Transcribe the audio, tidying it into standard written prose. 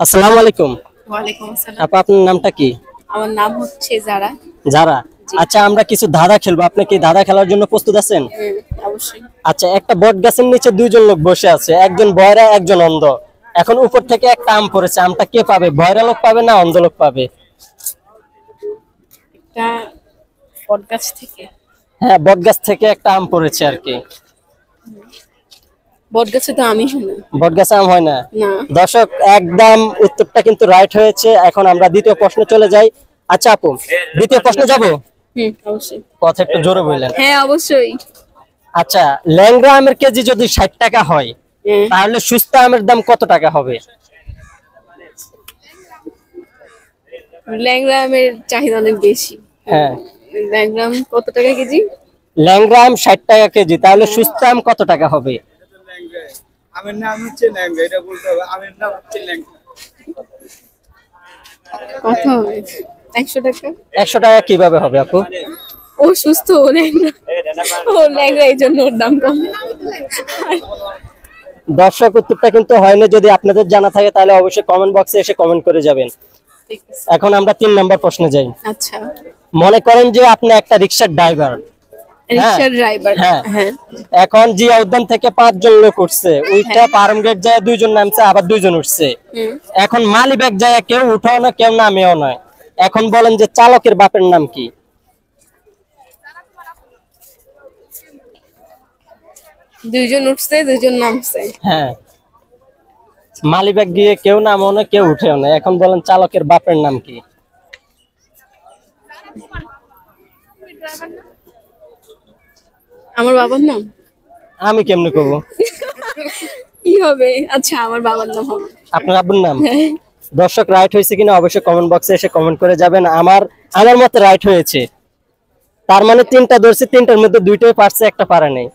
আসসালামু আলাইকুম। ওয়ালাইকুম আসসালাম। আপা, আপনার নামটা কি? আমার নাম হচ্ছে যারা। যারা। জি। আচ্ছা, আমরা কিছু ধাঁধা খেলবো, আপনি কি ধাঁধা খেলার জন্য প্রস্তুত আছেন? অবশ্যই। আচ্ছা, একটা বট গাছের নিচে দুইজন লোক বসে আছে, একজন বয়রা একজন অন্ধ। এখন উপর থেকে একটা আম পড়েছে, আমটা কে পাবে? বয়রা লোক পাবে না অন্ধ লোক পাবে? একটা পডকাস্ট থেকে। হ্যাঁ, বট গাছ থেকে একটা আম পড়েছে আর কি। বটগাছে তো আমি শুনি বট গাছে আম হয় না। না। দর্শক, একদম উত্তরটা কিন্তু রাইট হয়েছে। এখন আমরা দ্বিতীয় প্রশ্নে চলে যাই। আচ্ছা আপু, দ্বিতীয় প্রশ্নে যাব। অবশ্যই। কথা একটু জোরে বললেন। হ্যাঁ অবশ্যই। আচ্ছা, ল্যাংড়া আমের কেজি যদি 60 টাকা হয়, তাহলে সুস্থ আমের দাম কত টাকা হবে? ল্যাংড়া আমের চাহিদা অনেক বেশি। হ্যাঁ, ল্যাংড়া আম কত টাকা কেজি? ল্যাংড়া আম 60 টাকা কেজি, তাহলে সুস্থ আম কত টাকা হবে? আমের নাম হচ্ছে ল্যাংড়া, এটা বলতে হবে। আমের নাম হচ্ছে ল্যাংড়া। কত হবে? 100 টাকা। 100 টাকা কিভাবে হবে আপু? ও সুস্থ, ও ল্যাংড়া। ও ল্যাংড়া, এই জন্য ওর দাম কম। দর্শক, উত্তরটা কিন্তু হয়নি। যদি আপনাদের জানা থাকে তাহলে অবশ্যই কমেন্ট বক্সে এসে কমেন্ট করে যাবেন। ঠিক আছে। এখন আমরা 3 নাম্বার প্রশ্নে যাই। আচ্ছা। মনে করেন যে আপনি একটা রিকশার ড্রাইভার। রিকশার ড্রাইভার। হ্যাঁ। হ্যাঁ। এখন জিয়া উদ্যান থেকে 5 জন লোক উঠছে, ওইটা পারম গেট যায় 2 জন নামছে, আবার 2 জন উঠছে। এখন মালিবাগ যায় কেউ উঠাও না কেউ নামেও নয়। এখন বলেন যে চালকের বাপের নাম কি? দুইজন উঠছে, দুইজন নামছে। হ্যাঁ, মালিবাগ গিয়ে কেউ নামেও না কেউ উঠেও না। এখন বলেন চালকের বাপের নাম কি? আমার বাবার নাম আমি কেমনে করবো? কি হবে? আচ্ছা, আমার বাবার নাম হবে। আপনার আব্বুর নাম? দর্শক, রাইট হয়েছে কিনা অবশ্যই কমেন্ট বক্সে এসে কমেন্ট করে যাবেন। আমার মতে রাইট হয়েছে। তার মানে 3টা ধরছে, 3টার মধ্যে 2টাই পারছে, একটা পারে নাই।